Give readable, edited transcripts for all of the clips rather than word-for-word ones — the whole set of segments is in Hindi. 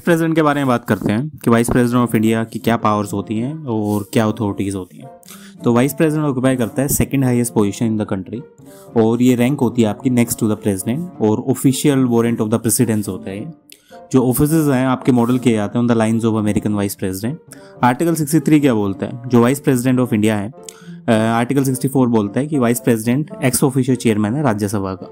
प्रेसिडेंट के बारे में बात करते हैं कि वाइस प्रेसिडेंट ऑफ इंडिया की क्या पावर्स होती हैं और क्या अथॉरिटीज़ होती हैं। तो वाइस प्रेसिडेंट ऑक्यूपाई करता है second highest position in the country और ये रैंक होती है आपकी नेक्स्ट टू द प्रेसिडेंट और official warrant of the precedence होता है। जो ऑफिसेज हैं आपके मॉडल किए जाते हैं on the lines of American vice president. Article 63 क्या बोलता है? जो वाइस प्रेसिडेंट ऑफ इंडिया है, आर्टिकल 64 बोलता है कि vice president ex officio chairman है राज्यसभा का।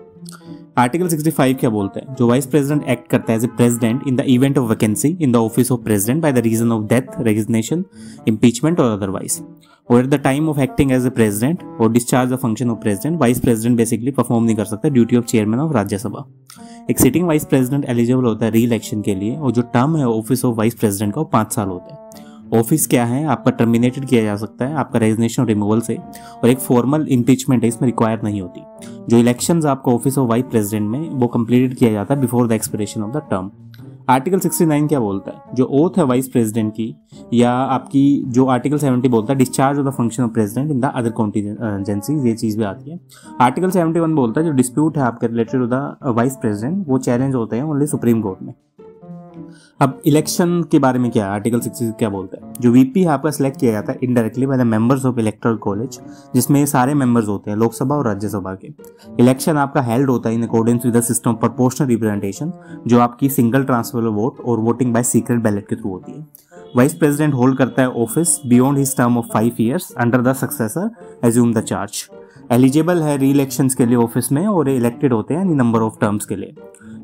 आर्टिकल 65 क्या बोलता है? जो वाइस प्रेसिडेंट एक्ट करता है as a president in the event of vacancy in the office of president by the reason of death, resignation, impeachment और अदरवाइज। और at the time of acting as a president और discharge the function of president, vice president basically perform नहीं कर सकता duty of chairman of Rajya Sabha. एक सिटिंग वाइस प्रेसिडेंट एलिजिबल होता है री इलेक्शन के लिए और जो टर्म है ऑफिस ऑफ वाइस प्रेसिडेंट का वो 5 साल होता है। ऑफिस क्या है आपका टर्मिनेटेड किया जा सकता है आपका रेजिग्नेशन और रिमूवल से, और एक फॉर्मल इम्पीचमेंट है इसमें रिक्वायर नहीं होती। जो इलेक्शंस आपका ऑफिस ऑफ वाइस प्रेसिडेंट में वो कंप्लीटेड किया जाता है before the expiration of the term. Article 69 क्या बोलता है? जो ओथ है वाइस प्रेसिडेंट की या आपकी जो आर्टिकल 70 बोलता है discharge of the function of president in the other contingencies, ये चीज भी आती है। आर्टिकल 71 बोलता है जो डिस्प्यूट है आपके related to the vice president वो चैलेंज होते हैं ओनली सुप्रीम कोर्ट में। अब इलेक्शन के बारे में क्या है? आर्टिकल 66 क्या बोलता है? जो वीपी है आपका सिलेक्ट किया जाता है indirectly by the members of electoral college, जिसमें सारे मेंबर्स होते हैं लोकसभा और राज्यसभा के। इलेक्शन आपका हेल्ड होता है in accordance with the system of proportional representation, जो आपकी सिंगल ट्रांसफर वोट और वोटिंग बाय सीक्रेट बैलेट के थ्रू होती है। वाइस प्रेसिडेंट होल्ड करता है office beyond his term of 5 years under the successor assume the charge. Eligible है री इलेक्शंस के लिए ऑफिस में और इलेक्टेड होते हैं नंबर ऑफ टर्म्स के लिए।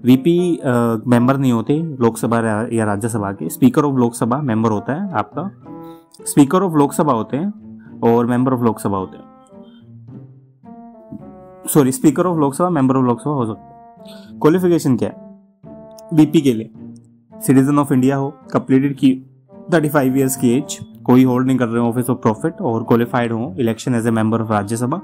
वीपी मेंबर नहीं होते लोकसभा या राज्यसभा के। स्पीकर ऑफ लोकसभा मेंबर होता है आपका, स्पीकर ऑफ लोकसभा होते हैं और मेंबर ऑफ लोकसभा होते हैं। Sorry, speaker of Lok Sabha member of Lok Sabha हो सकता है। क्वालिफिकेशन क्या है वीपी के लिए? सिटीजन ऑफ इंडिया हो, कंप्लीटेड की 35 years की एज, कोई होल्ड नहीं कर रहे हो ऑफिस ऑफ प्रॉफिट और क्वालिफाइड हो election as a member of Rajya Sabha.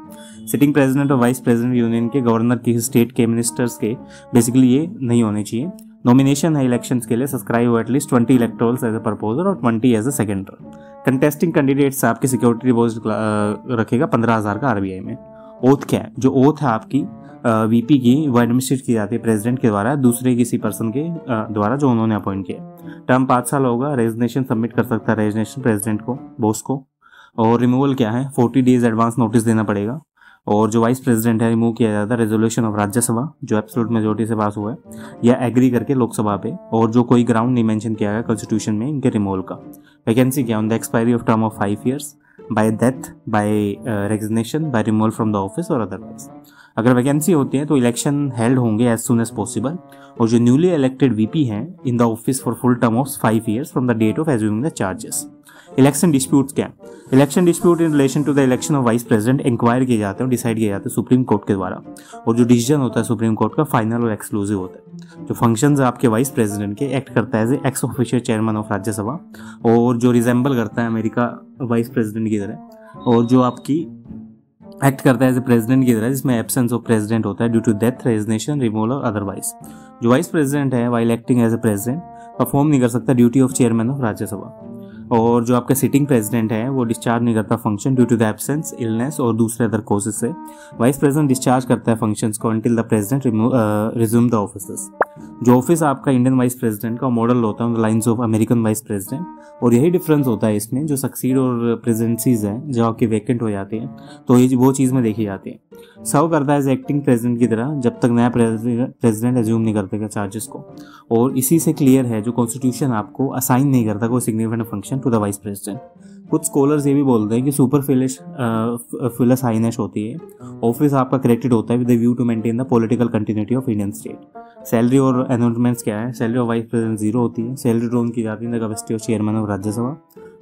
Sitting president और वाइस प्रेसिडेंट यूनियन के, गवर्नर के, स्टेट के, मिनिस्टर्स के, बेसिकली ये नहीं होने चाहिए। नॉमिनेशन है इलेक्शंस के लिए, सब्सक्राइब हो at least 20 electorals as a proposer और 20 as a seconder. Contesting candidates आपकी सिक्योरिटी डिपॉजिट रखेगा 15,000 का आरबीआई में। ओथ क्या है? जो ओथ है आपकी वीपी की वो एडमिनिस्ट्रेट की जाती है प्रेसिडेंट के द्वारा दूसरे किसी पर्सन के द्वारा जो उन्होंने अपॉइंट किया। टर्म 5 साल होगा। रेजिग्नेशन सबमिट कर सकता है रेजिग्नेशन प्रेसिडेंट को, बॉस को। और रिमूवल क्या है? 40 days एडवांस नोटिस देना पड़ेगा। और जो वाइस प्रेसिडेंट है रिमूव किया जाता है रेजोल्यूशन ऑफ राज्यसभा जो एब्सोल्यूट मेजोरिटी से पास हुआ है या एग्री करके लोकसभा पे, और जो कोई ग्राउंड नहीं मेंशन किया गया कॉन्स्टिट्यूशन में इनके रिमूवल का। वैकेंसी क्या? On the expiry of term of 5 years, by death, by resignation, by removal from the office और अदरवाइज। अगर वैकेंसी होती है तो इलेक्शन हेल्ड होंगे एज सुन एज पॉसिबल। और जो न्यूली इलेक्टेड वीपी हैं in the office for full term of 5 years from the date of assuming the charges. Election disputes क्या? Election dispute in relation to the election of vice president inquire किए जाते हैं, डिसाइड किए जाते हैं सुप्रीम कोर्ट के द्वारा। और जो डिसीजन होता है सुप्रीम कोर्ट का फाइनल और एक्सक्लूसिव होता है। जो फंक्शंस आपके वाइस प्रेसिडेंट के, एक्ट करता है as ex officio chairman of Rajya Sabha और जो रिजेंबल करता है अमेरिका वाइस प्रेसिडेंट की तरह, और जो आपकी एक्ट करता है एज ए प्रेसिडेंट की तरह जिसमें एब्सेंस ऑफ प्रेसिडेंट होता है due to death, resignation, removal और अदरवाइज। जो वाइस प्रेसिडेंट है while acting as a president perform नहीं कर सकता duty of chairman of Rajya Sabha. और जो आपका सिटिंग प्रेसिडेंट है वो डिस्चार्ज नहीं करता function due to the absence, illness और दूसरे अदर कॉजेज से। वाइस प्रेसिडेंट डिस्चार्ज करता है फंक्शंस को until the president resume the office. जो ऑफिस आपका इंडियन वाइस प्रेसिडेंट का मॉडल होता है lines of American vice president, और यही डिफरेंस होता है इसमें। जो सक्सीड और प्रेसिडेंसीज हैं जो आपके वैकेंट हो जाते हैं तो ये वो चीज़ में देखी जाती है। सर्व करता है एक्टिंग प्रेसिडेंट की तरह जब तक नया प्रेसिडेंट एज्यूम नहीं कर देगा चार्जेस को। और इसी से क्लियर है जो कॉन्स्टिट्यूशन आपको असाइन नहीं करता कोई significant function to the vice president. कुछ स्कॉलर्स ये भी बोलते हैं कि सुपरफ्लुअस हाइनेस होती है। ऑफिस आपका क्रिएटेड होता है with the view to maintain the political continuity of Indian state. Salary और एनोटमेंट्स क्या है? सैलरी ऑफ वाइस प्रेसिडेंट 0 होती है। सैलरी ड्रॉन की जाती है in the capacity of chairman of Rajya Sabha.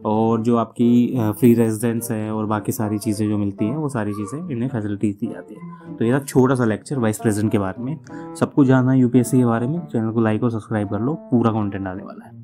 और जो आपकी फ्री रेजिडेंस है और बाकी सारी चीज़ें जो मिलती हैं वो सारी चीज़ें इन्हें फैसिलिटीज दी जाती है। तो ये था छोटा सा लेक्चर वाइस प्रेसिडेंट के बारे में। सब कुछ जानना है यूपीएससी के बारे में, चैनल को लाइक और सब्सक्राइब कर लो, पूरा कंटेंट आने वाला है।